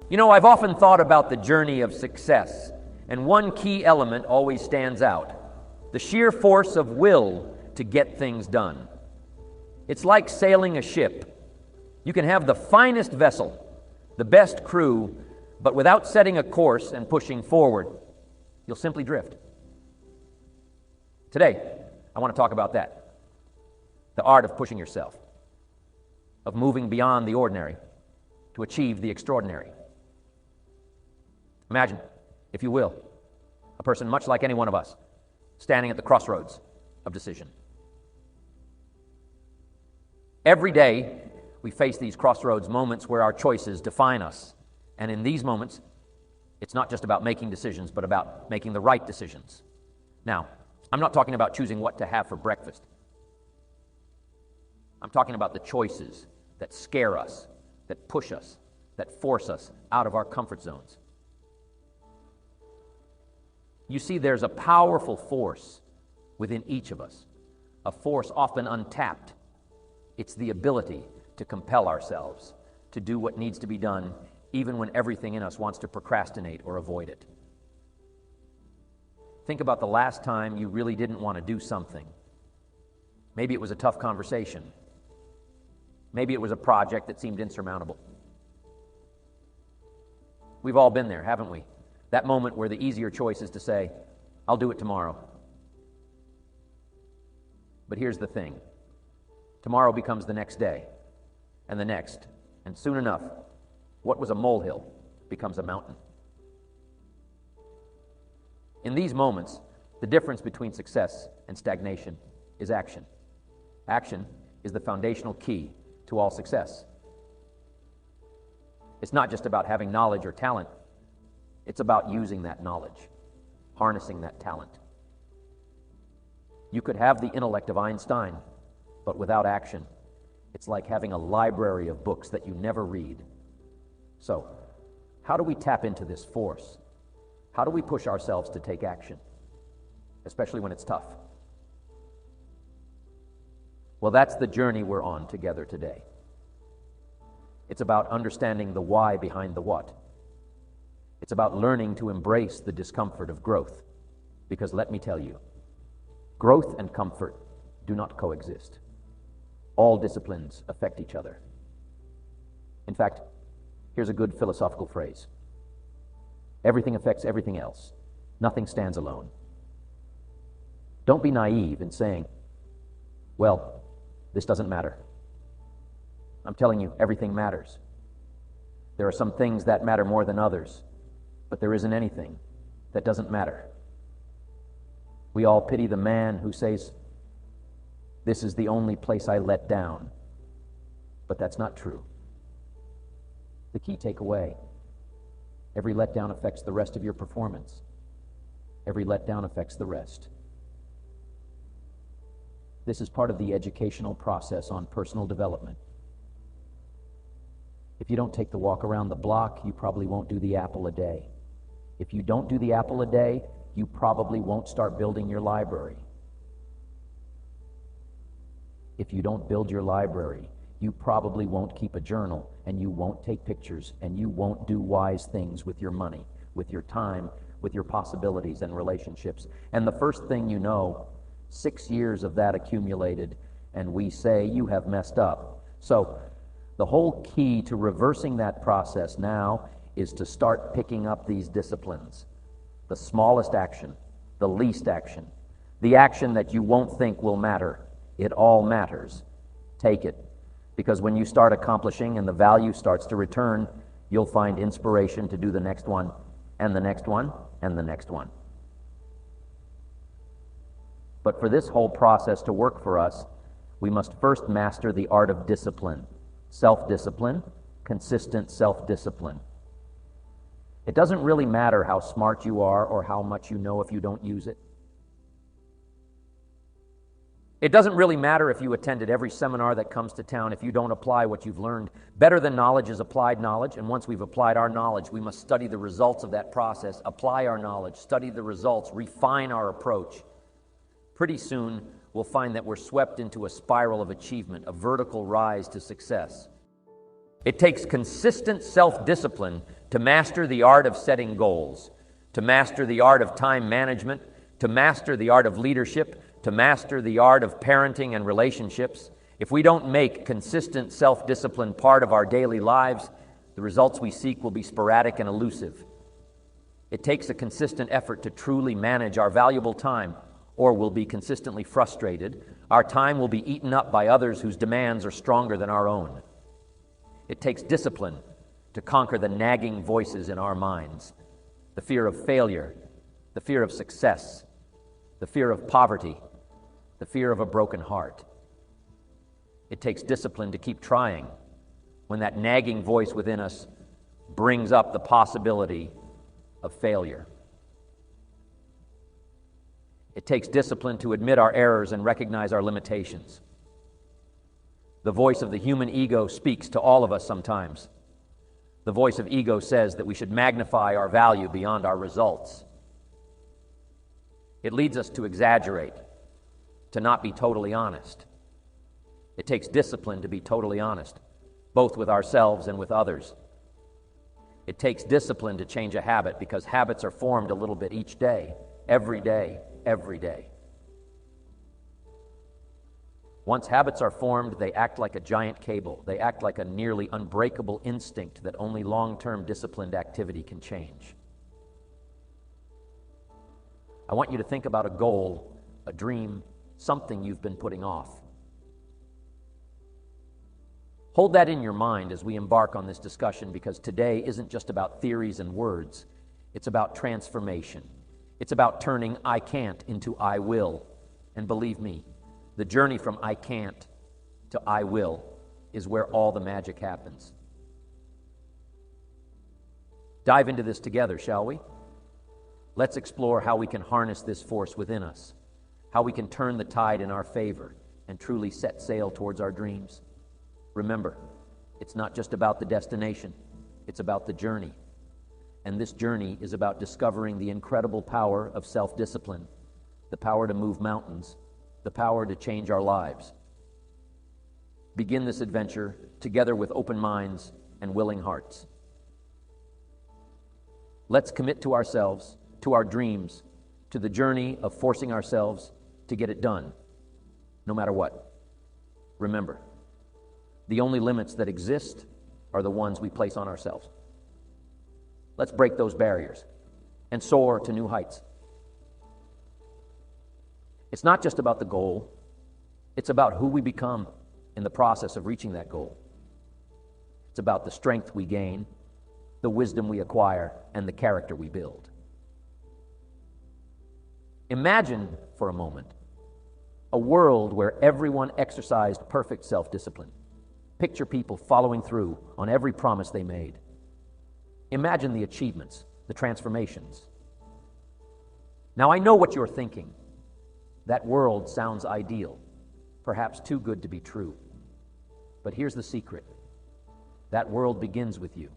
You know, I've often thought about the journey of success, and one key element always stands out: the sheer force of will to get things done. It's like sailing a ship. You can have the finest vessel, the best crew, but without setting a course and pushing forward, you'll simply drift. Today, I want to talk about that. The art of pushing yourself, of moving beyond the ordinary to achieve the extraordinary. Imagine, if you will, a person much like any one of us, standing at the crossroads of decision. Every day, we face these crossroads moments where our choices define us. And in these moments, it's not just about making decisions, but about making the right decisions. Now, I'm not talking about choosing what to have for breakfast. I'm talking about the choices that scare us, that push us, that force us out of our comfort zones. You see, there's a powerful force within each of us, a force often untapped. It's the ability to compel ourselves to do what needs to be done, even when everything in us wants to procrastinate or avoid it. Think about the last time you really didn't want to do something. Maybe it was a tough conversation. Maybe it was a project that seemed insurmountable. We've all been there, haven't we? That moment where the easier choice is to say, I'll do it tomorrow. But here's the thing. Tomorrow becomes the next day, and the next, and soon enough, what was a molehill becomes a mountain. In these moments, the difference between success and stagnation is action. Action is the foundational key to all success. It's not just about having knowledge or talent. It's about using that knowledge, harnessing that talent. You could have the intellect of Einstein, but without action, it's like having a library of books that you never read. So, how do we tap into this force? How do we push ourselves to take action, especially when it's tough? Well, that's the journey we're on together today. It's about understanding the why behind the what. It's about learning to embrace the discomfort of growth. Because let me tell you, growth and comfort do not coexist. All disciplines affect each other. In fact, here's a good philosophical phrase. Everything affects everything else. Nothing stands alone. Don't be naive in saying, well, this doesn't matter. I'm telling you, everything matters. There are some things that matter more than others, but there isn't anything that doesn't matter. We all pity the man who says, this is the only place I let down. But that's not true. The key takeaway: every letdown affects the rest of your performance. Every letdown affects the rest. This is part of the educational process on personal development. If you don't take the walk around the block, you probably won't do the apple a day. If you don't do the apple a day, you probably won't start building your library. If you don't build your library, you probably won't keep a journal, and you won't take pictures, and you won't do wise things with your money, with your time, with your possibilities and relationships. And the first thing you know, 6 years of that accumulated, and we say you have messed up. So the whole key to reversing that process now is to start picking up these disciplines. The smallest action, the least action, the action that you won't think will matter. It all matters. Take it. Because when you start accomplishing and the value starts to return, you'll find inspiration to do the next one, and the next one, and the next one. But for this whole process to work for us, we must first master the art of discipline. Self-discipline, consistent self-discipline. It doesn't really matter how smart you are or how much you know if you don't use it. It doesn't really matter if you attended every seminar that comes to town if you don't apply what you've learned. Better than knowledge is applied knowledge, and once we've applied our knowledge, we must study the results of that process, apply our knowledge, study the results, refine our approach. Pretty soon, we'll find that we're swept into a spiral of achievement, a vertical rise to success. It takes consistent self-discipline to master the art of setting goals, to master the art of time management, to master the art of leadership, to master the art of parenting and relationships. If we don't make consistent self-discipline part of our daily lives, the results we seek will be sporadic and elusive. It takes a consistent effort to truly manage our valuable time, or we'll be consistently frustrated. Our time will be eaten up by others whose demands are stronger than our own. It takes discipline to conquer the nagging voices in our minds, the fear of failure, the fear of success, the fear of poverty, the fear of a broken heart. It takes discipline to keep trying when that nagging voice within us brings up the possibility of failure. It takes discipline to admit our errors and recognize our limitations. The voice of the human ego speaks to all of us sometimes. The voice of ego says that we should magnify our value beyond our results. It leads us to exaggerate, to not be totally honest. It takes discipline to be totally honest, both with ourselves and with others. It takes discipline to change a habit, because habits are formed a little bit each day, every day, every day. Once habits are formed, they act like a giant cable. They act like a nearly unbreakable instinct that only long-term disciplined activity can change. I want you to think about a goal, a dream, something you've been putting off. Hold that in your mind as we embark on this discussion, because today isn't just about theories and words. It's about transformation. It's about turning I can't into I will. And believe me, the journey from I can't to I will is where all the magic happens. Dive into this together, shall we? Let's explore how we can harness this force within us, how we can turn the tide in our favor and truly set sail towards our dreams. Remember, it's not just about the destination, it's about the journey. And this journey is about discovering the incredible power of self-discipline, the power to move mountains, the power to change our lives. Begin this adventure together with open minds and willing hearts. Let's commit to ourselves, to our dreams, to the journey of forcing ourselves to get it done, no matter what. Remember, the only limits that exist are the ones we place on ourselves. Let's break those barriers and soar to new heights. It's not just about the goal, it's about who we become in the process of reaching that goal. It's about the strength we gain, the wisdom we acquire, and the character we build. Imagine for a moment a world where everyone exercised perfect self-discipline. Picture people following through on every promise they made. Imagine the achievements, the transformations. Now, I know what you're thinking. That world sounds ideal, perhaps too good to be true. But here's the secret. That world begins with you.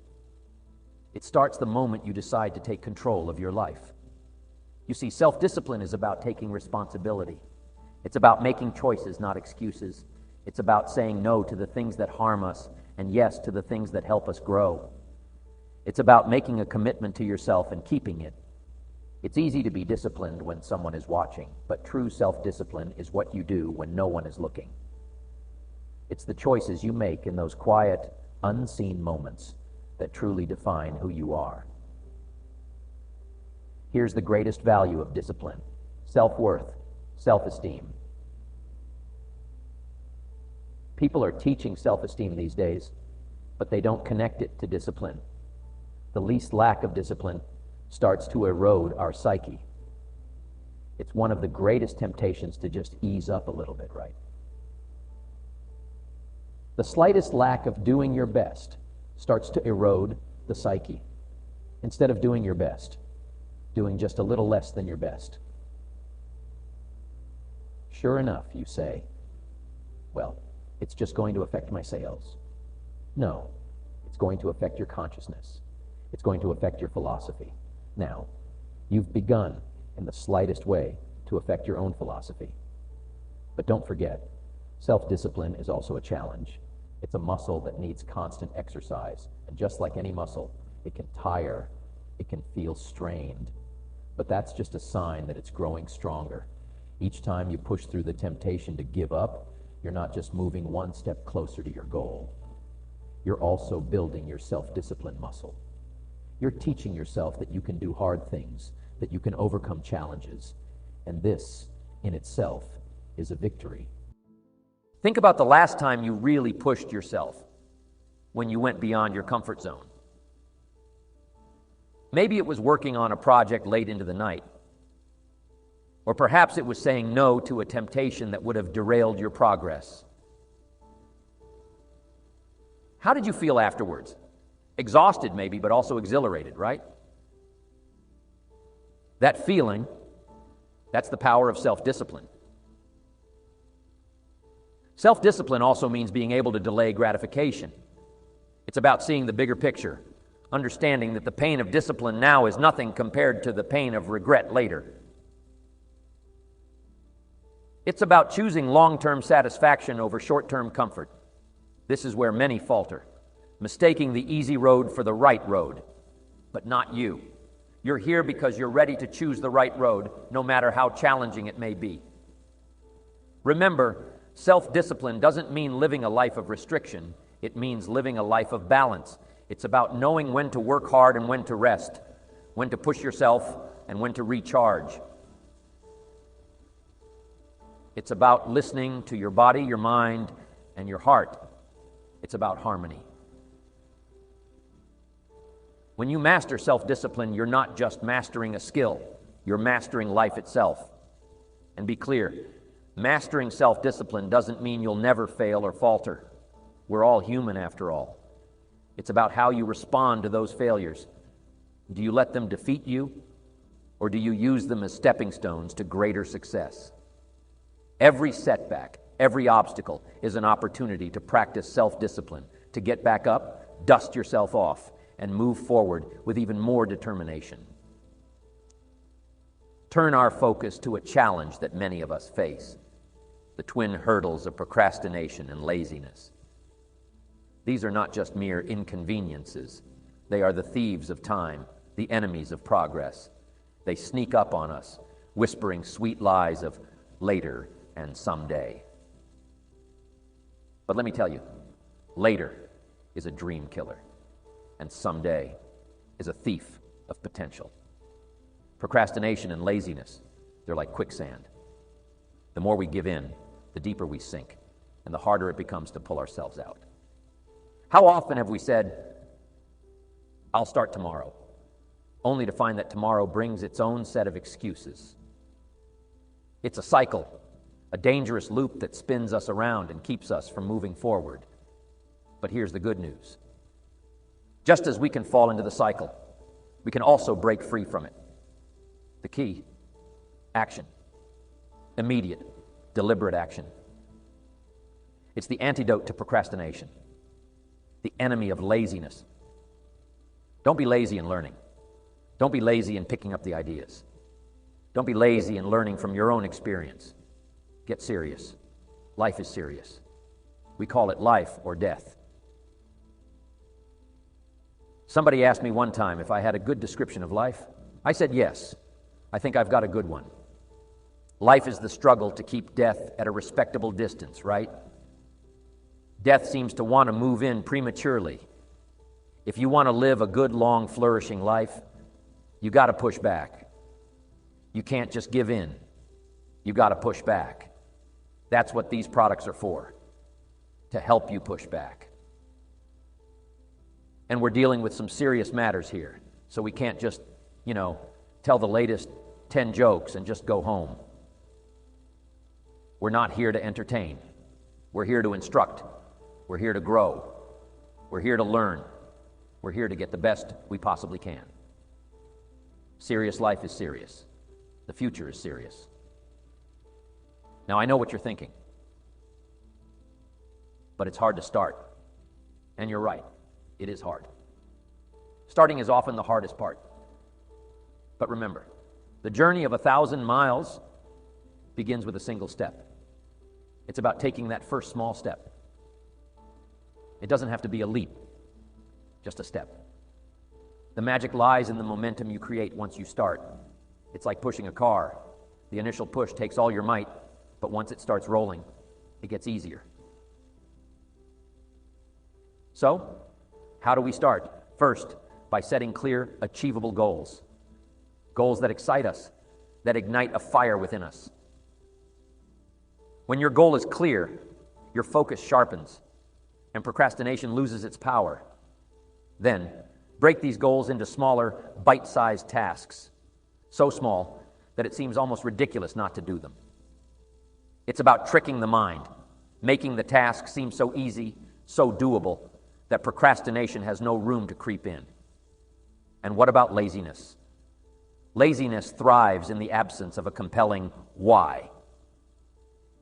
It starts the moment you decide to take control of your life. You see, self-discipline is about taking responsibility. It's about making choices, not excuses. It's about saying no to the things that harm us and yes to the things that help us grow. It's about making a commitment to yourself and keeping it. It's easy to be disciplined when someone is watching, but true self-discipline is what you do when no one is looking. It's the choices you make in those quiet, unseen moments that truly define who you are. Here's the greatest value of discipline: self-worth, self-esteem. People are teaching self-esteem these days, but they don't connect it to discipline. The least lack of discipline starts to erode our psyche. It's one of the greatest temptations to just ease up a little bit, right? The slightest lack of doing your best starts to erode the psyche. Instead of doing your best, doing just a little less than your best. Sure enough, you say, well, it's just going to affect my sales. No, it's going to affect your consciousness. It's going to affect your philosophy. Now, you've begun in the slightest way to affect your own philosophy. But don't forget, self-discipline is also a challenge. It's a muscle that needs constant exercise. And just like any muscle, It can tire. It can feel strained. But that's just a sign that it's growing stronger. Each time you push through the temptation to give up, you're not just moving one step closer to your goal. You're also building your self-discipline muscle. You're teaching yourself that you can do hard things, that you can overcome challenges. And this, in itself, is a victory. Think about the last time you really pushed yourself, when you went beyond your comfort zone. Maybe it was working on a project late into the night. Or perhaps it was saying no to a temptation that would have derailed your progress. How did you feel afterwards? Exhausted maybe, but also exhilarated, right? That feeling, that's the power of self-discipline. Self-discipline also means being able to delay gratification. It's about seeing the bigger picture, understanding that the pain of discipline now is nothing compared to the pain of regret later. It's about choosing long-term satisfaction over short-term comfort. This is where many falter, mistaking the easy road for the right road, but not you. You're here because you're ready to choose the right road, no matter how challenging it may be. Remember, self-discipline doesn't mean living a life of restriction. It means living a life of balance. It's about knowing when to work hard and when to rest, when to push yourself and when to recharge. It's about listening to your body, your mind, and your heart. It's about harmony. When you master self-discipline, you're not just mastering a skill, you're mastering life itself. And be clear, mastering self-discipline doesn't mean you'll never fail or falter. We're all human after all. It's about how you respond to those failures. Do you let them defeat you, or do you use them as stepping stones to greater success? Every setback, every obstacle is an opportunity to practice self-discipline, to get back up, dust yourself off, and move forward with even more determination. Turn our focus to a challenge that many of us face, the twin hurdles of procrastination and laziness. These are not just mere inconveniences. They are the thieves of time, the enemies of progress. They sneak up on us, whispering sweet lies of later and someday. But let me tell you, later is a dream killer, and someday is a thief of potential. Procrastination and laziness, they're like quicksand. The more we give in, the deeper we sink, and the harder it becomes to pull ourselves out. How often have we said, "I'll start tomorrow," only to find that tomorrow brings its own set of excuses? It's a cycle, a dangerous loop that spins us around and keeps us from moving forward. But here's the good news. Just as we can fall into the cycle, we can also break free from it. The key, action. Immediate, deliberate action. It's the antidote to procrastination, the enemy of laziness. Don't be lazy in learning. Don't be lazy in picking up the ideas. Don't be lazy in learning from your own experience. Get serious. Life is serious. We call it life or death. Somebody asked me one time if I had a good description of life. I said yes. I think I've got a good one. Life is the struggle to keep death at a respectable distance, right? Death seems to want to move in prematurely. If you want to live a good, long, flourishing life, you got to push back. You can't just give in. You got to push back. That's what these products are for, to help you push back. And we're dealing with some serious matters here, so we can't just, tell the latest 10 jokes and just go home. We're not here to entertain. We're here to instruct. We're here to grow. We're here to learn. We're here to get the best we possibly can. Serious life is serious. The future is serious. Now, I know what you're thinking, but it's hard to start. And you're right, it is hard. Starting is often the hardest part. But remember, the journey of 1,000 miles begins with a single step. It's about taking that first small step. It doesn't have to be a leap, just a step. The magic lies in the momentum you create once you start. It's like pushing a car. The initial push takes all your might, but once it starts rolling, it gets easier. So, how do we start? First, by setting clear, achievable goals. Goals that excite us, that ignite a fire within us. When your goal is clear, your focus sharpens, and procrastination loses its power. Then, break these goals into smaller, bite-sized tasks, so small that it seems almost ridiculous not to do them. It's about tricking the mind, making the task seem so easy, so doable, that procrastination has no room to creep in. And what about laziness? Laziness thrives in the absence of a compelling why.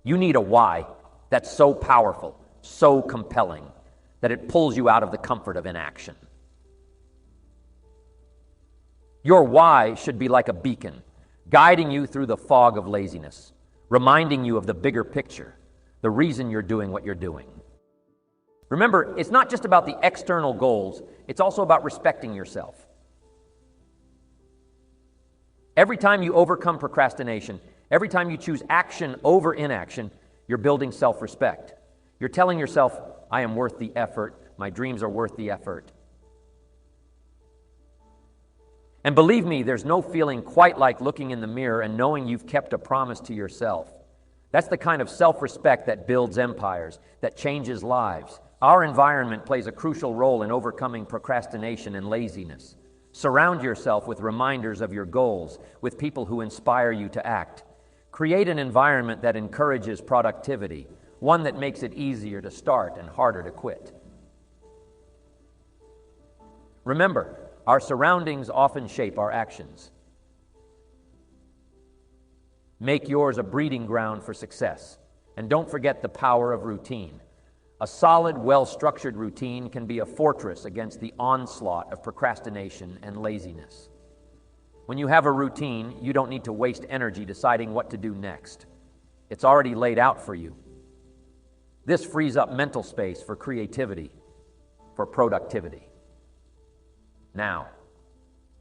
You need a why that's so powerful, so compelling, that it pulls you out of the comfort of inaction. Your why should be like a beacon, guiding you through the fog of laziness, reminding you of the bigger picture, the reason you're doing what you're doing. Remember, it's not just about the external goals, it's also about respecting yourself. Every time you overcome procrastination, every time you choose action over inaction, you're building self-respect. You're telling yourself, I am worth the effort, my dreams are worth the effort. And believe me, there's no feeling quite like looking in the mirror and knowing you've kept a promise to yourself. That's the kind of self-respect that builds empires, that changes lives. Our environment plays a crucial role in overcoming procrastination and laziness. Surround yourself with reminders of your goals, with people who inspire you to act. Create an environment that encourages productivity, one that makes it easier to start and harder to quit. Remember, our surroundings often shape our actions. Make yours a breeding ground for success. And don't forget the power of routine. A solid, well-structured routine can be a fortress against the onslaught of procrastination and laziness. When you have a routine, you don't need to waste energy deciding what to do next. It's already laid out for you. This frees up mental space for creativity, for productivity. Now,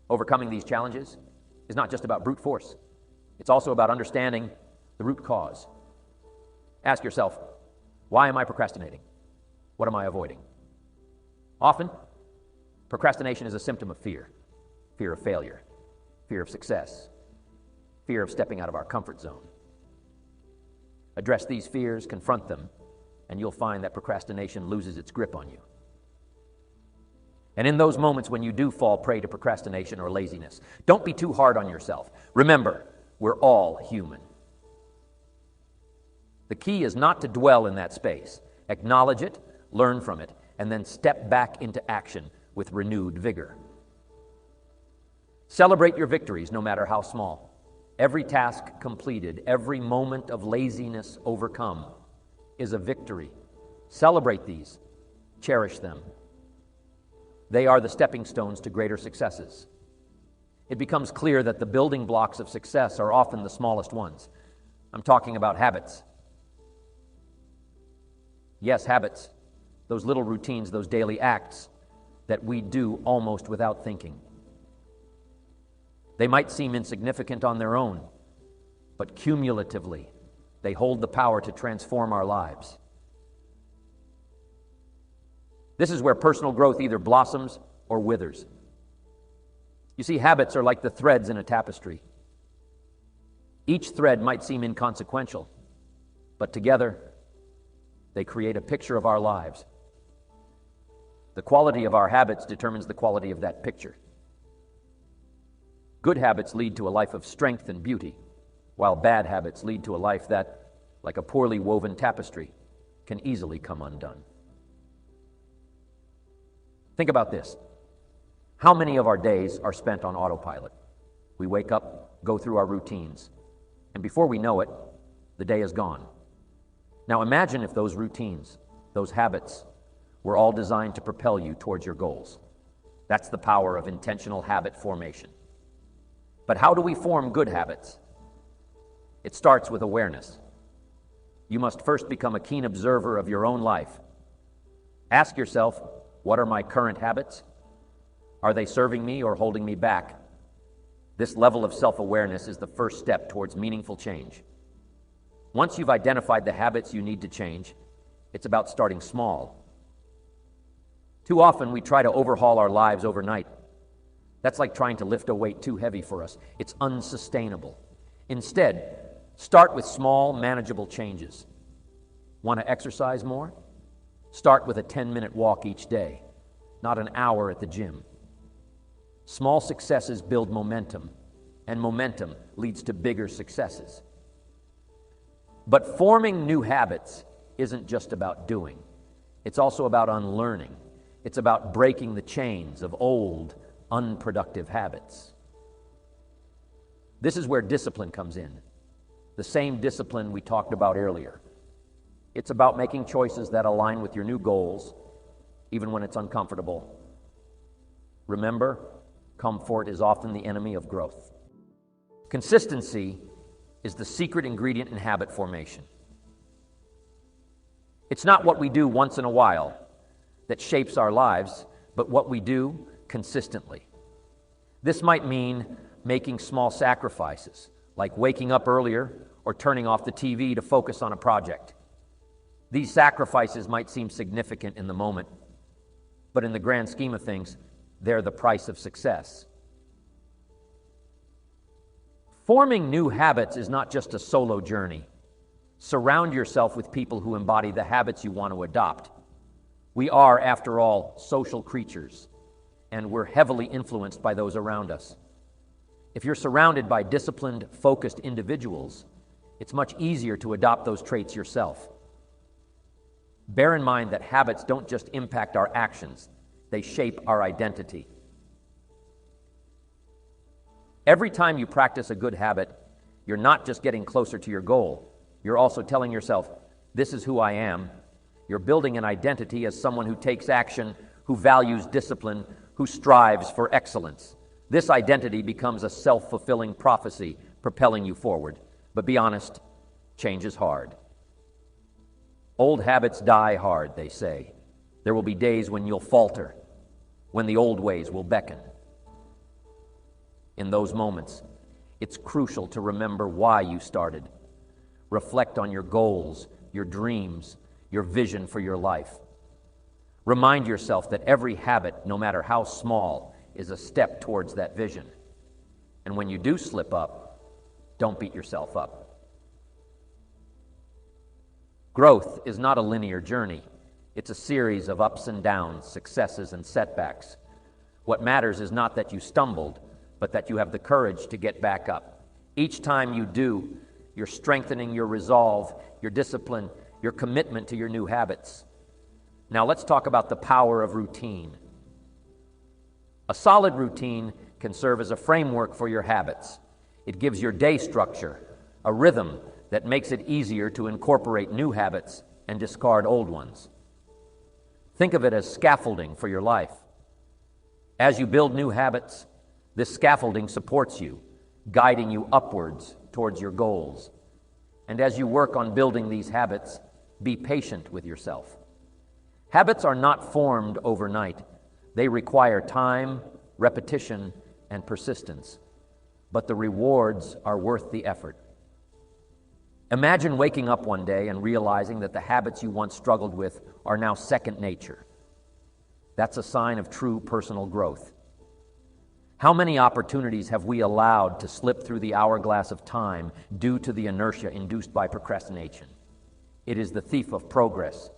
overcoming these challenges is not just about brute force. It's also about understanding the root cause. Ask yourself, why am I procrastinating? What am I avoiding? Often, procrastination is a symptom of fear. Fear of failure, fear of success, fear of stepping out of our comfort zone. Address these fears, confront them, and you'll find that procrastination loses its grip on you. And in those moments when you do fall prey to procrastination or laziness, don't be too hard on yourself. Remember, we're all human. The key is not to dwell in that space. Acknowledge it, learn from it, and then step back into action with renewed vigor. Celebrate your victories, no matter how small. Every task completed, every moment of laziness overcome is a victory. Celebrate these. Cherish them. They are the stepping stones to greater successes. It becomes clear that the building blocks of success are often the smallest ones. I'm talking about habits. Yes, habits. Those little routines, those daily acts that we do almost without thinking. They might seem insignificant on their own, but cumulatively, they hold the power to transform our lives. This is where personal growth either blossoms or withers. You see, habits are like the threads in a tapestry. Each thread might seem inconsequential, but together, they create a picture of our lives. The quality of our habits determines the quality of that picture. Good habits lead to a life of strength and beauty, while bad habits lead to a life that, like a poorly woven tapestry, can easily come undone. Think about this. How many of our days are spent on autopilot? We wake up, go through our routines, and before we know it, the day is gone. Now imagine if those routines, those habits, were all designed to propel you towards your goals. That's the power of intentional habit formation. But how do we form good habits? It starts with awareness. You must first become a keen observer of your own life. Ask yourself, what are my current habits? Are they serving me or holding me back? This level of self-awareness is the first step towards meaningful change. Once you've identified the habits you need to change, it's about starting small. Too often we try to overhaul our lives overnight. That's like trying to lift a weight too heavy for us. It's unsustainable. Instead, start with small, manageable changes. Want to exercise more? Start with a 10-minute walk each day, not an hour at the gym. Small successes build momentum, and momentum leads to bigger successes. But forming new habits isn't just about doing. It's also about unlearning. It's about breaking the chains of old, unproductive habits. This is where discipline comes in, the same discipline we talked about earlier. It's about making choices that align with your new goals, even when it's uncomfortable. Remember, comfort is often the enemy of growth. Consistency is the secret ingredient in habit formation. It's not what we do once in a while that shapes our lives, but what we do consistently. This might mean making small sacrifices, like waking up earlier or turning off the TV to focus on a project. These sacrifices might seem significant in the moment, but in the grand scheme of things, they're the price of success. Forming new habits is not just a solo journey. Surround yourself with people who embody the habits you want to adopt. We are, after all, social creatures, and we're heavily influenced by those around us. If you're surrounded by disciplined, focused individuals, it's much easier to adopt those traits yourself. Bear in mind that habits don't just impact our actions, they shape our identity. Every time you practice a good habit, you're not just getting closer to your goal, you're also telling yourself, this is who I am. You're building an identity as someone who takes action, who values discipline, who strives for excellence. This identity becomes a self-fulfilling prophecy, propelling you forward. But be honest, change is hard. Old habits die hard, they say. There will be days when you'll falter, when the old ways will beckon. In those moments, it's crucial to remember why you started. Reflect on your goals, your dreams, your vision for your life. Remind yourself that every habit, no matter how small, is a step towards that vision. And when you do slip up, don't beat yourself up. Growth is not a linear journey. It's a series of ups and downs, successes and setbacks. What matters is not that you stumbled, but that you have the courage to get back up. Each time you do, you're strengthening your resolve, your discipline, your commitment to your new habits. Now let's talk about the power of routine. A solid routine can serve as a framework for your habits. It gives your day structure, a rhythm that makes it easier to incorporate new habits and discard old ones. Think of it as scaffolding for your life. As you build new habits, this scaffolding supports you, guiding you upwards towards your goals. And as you work on building these habits, be patient with yourself. Habits are not formed overnight. They require time, repetition, and persistence. But the rewards are worth the effort. Imagine waking up one day and realizing that the habits you once struggled with are now second nature. That's a sign of true personal growth. How many opportunities have we allowed to slip through the hourglass of time due to the inertia induced by procrastination? It is the thief of progress,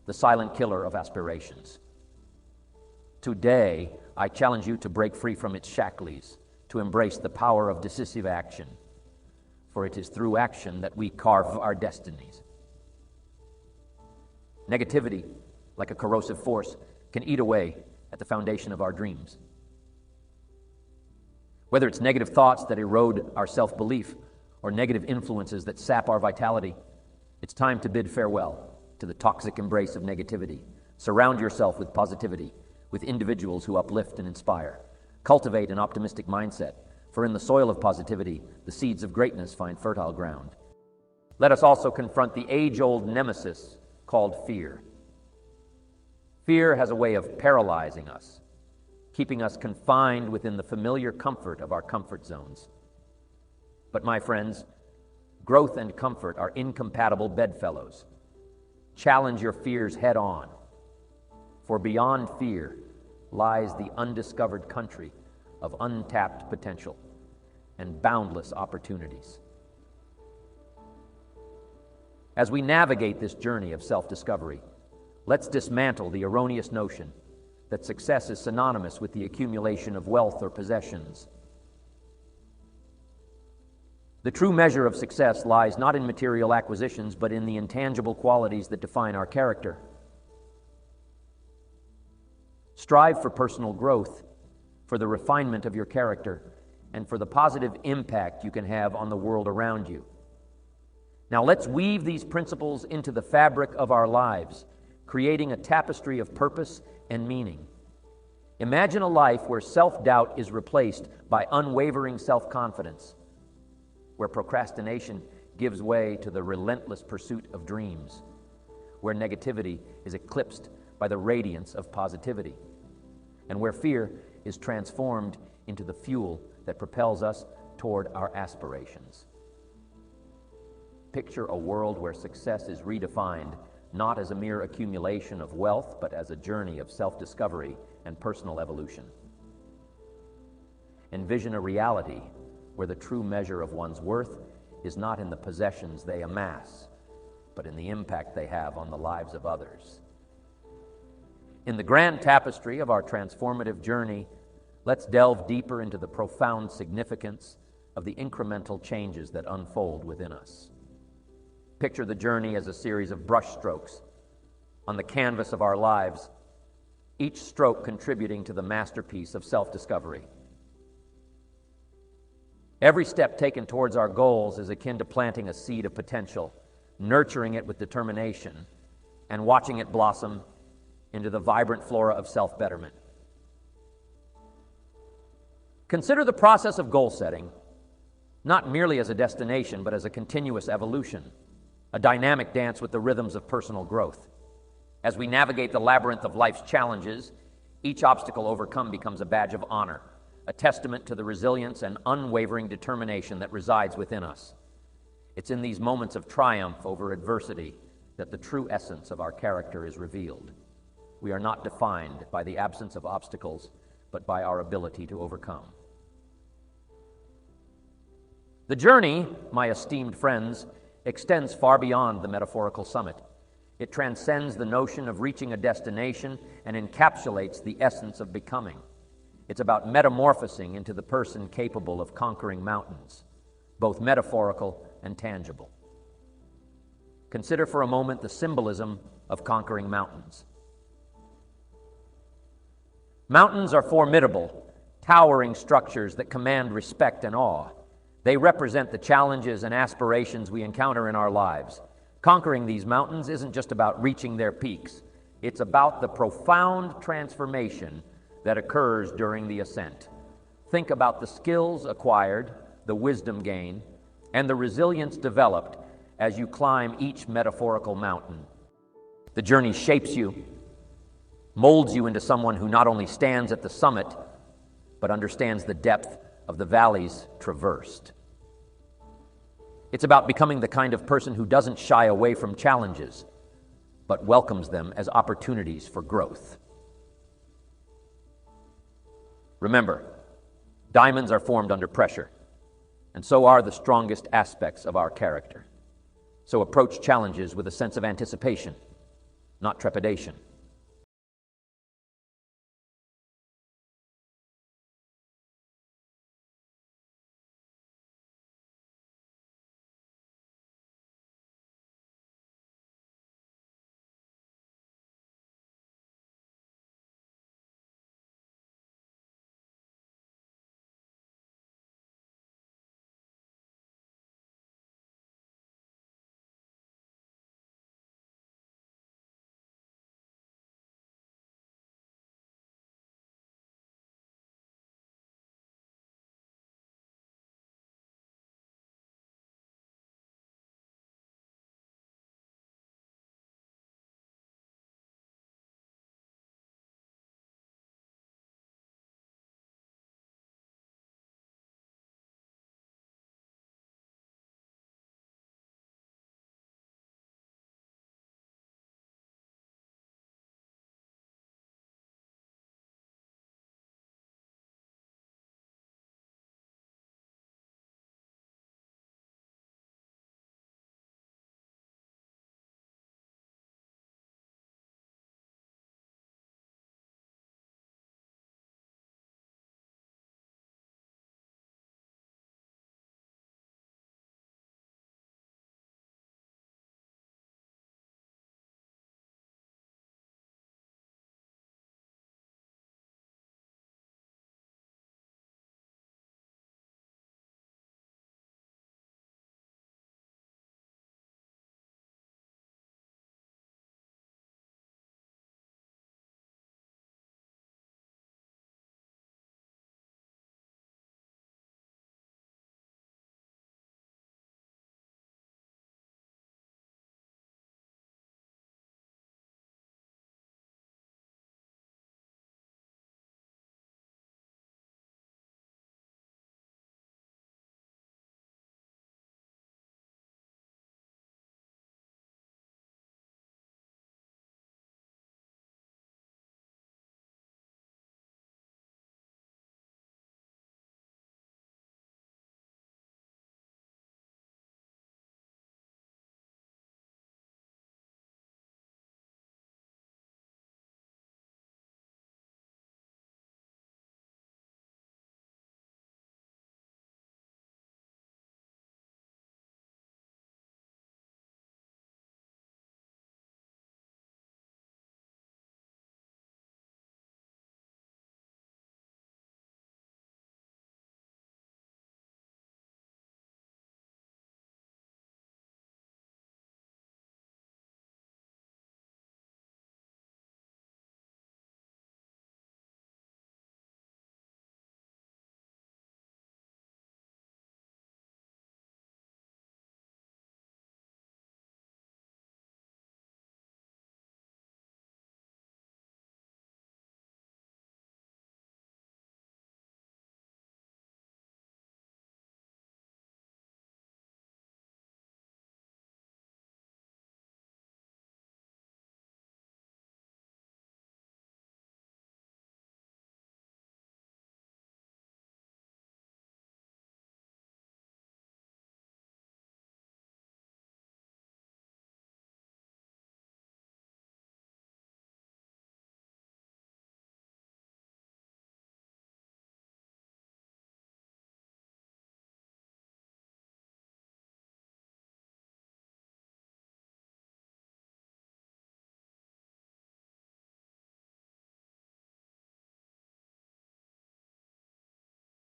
the silent killer of aspirations. Today, I challenge you to break free from its shackles, to embrace the power of decisive action, for it is through action that we carve our destinies. Negativity, like a corrosive force, can eat away at the foundation of our dreams. Whether it's negative thoughts that erode our self-belief or negative influences that sap our vitality, it's time to bid farewell to the toxic embrace of negativity. Surround yourself with positivity, with individuals who uplift and inspire. Cultivate an optimistic mindset, for in the soil of positivity, the seeds of greatness find fertile ground. Let us also confront the age-old nemesis called fear. Fear has a way of paralyzing us, keeping us confined within the familiar comfort of our comfort zones. But my friends, growth and comfort are incompatible bedfellows. Challenge your fears head on, for beyond fear lies the undiscovered country of untapped potential and boundless opportunities. As we navigate this journey of self-discovery, let's dismantle the erroneous notion that success is synonymous with the accumulation of wealth or possessions. The true measure of success lies not in material acquisitions, but in the intangible qualities that define our character. Strive for personal growth, for the refinement of your character, and for the positive impact you can have on the world around you. Now let's weave these principles into the fabric of our lives, creating a tapestry of purpose and meaning. Imagine a life where self-doubt is replaced by unwavering self-confidence, where procrastination gives way to the relentless pursuit of dreams, where negativity is eclipsed by the radiance of positivity, and where fear is transformed into the fuel that propels us toward our aspirations. Picture a world where success is redefined not as a mere accumulation of wealth, but as a journey of self-discovery and personal evolution. Envision a reality where the true measure of one's worth is not in the possessions they amass, but in the impact they have on the lives of others. In the grand tapestry of our transformative journey, let's delve deeper into the profound significance of the incremental changes that unfold within us. Picture the journey as a series of brushstrokes on the canvas of our lives, each stroke contributing to the masterpiece of self-discovery. Every step taken towards our goals is akin to planting a seed of potential, nurturing it with determination, and watching it blossom into the vibrant flora of self-betterment. Consider the process of goal setting not merely as a destination, but as a continuous evolution, a dynamic dance with the rhythms of personal growth. As we navigate the labyrinth of life's challenges, each obstacle overcome becomes a badge of honor, a testament to the resilience and unwavering determination that resides within us. It's in these moments of triumph over adversity that the true essence of our character is revealed. We are not defined by the absence of obstacles, but by our ability to overcome. The journey, my esteemed friends, extends far beyond the metaphorical summit. It transcends the notion of reaching a destination and encapsulates the essence of becoming. It's about metamorphosing into the person capable of conquering mountains, both metaphorical and tangible. Consider for a moment the symbolism of conquering mountains. Mountains are formidable, towering structures that command respect and awe. They represent the challenges and aspirations we encounter in our lives. Conquering these mountains isn't just about reaching their peaks. It's about the profound transformation that occurs during the ascent. Think about the skills acquired, the wisdom gained, and the resilience developed as you climb each metaphorical mountain. The journey shapes you, molds you into someone who not only stands at the summit, but understands the depth of the valleys traversed. It's about becoming the kind of person who doesn't shy away from challenges, but welcomes them as opportunities for growth. Remember, diamonds are formed under pressure, and so are the strongest aspects of our character. So approach challenges with a sense of anticipation, not trepidation.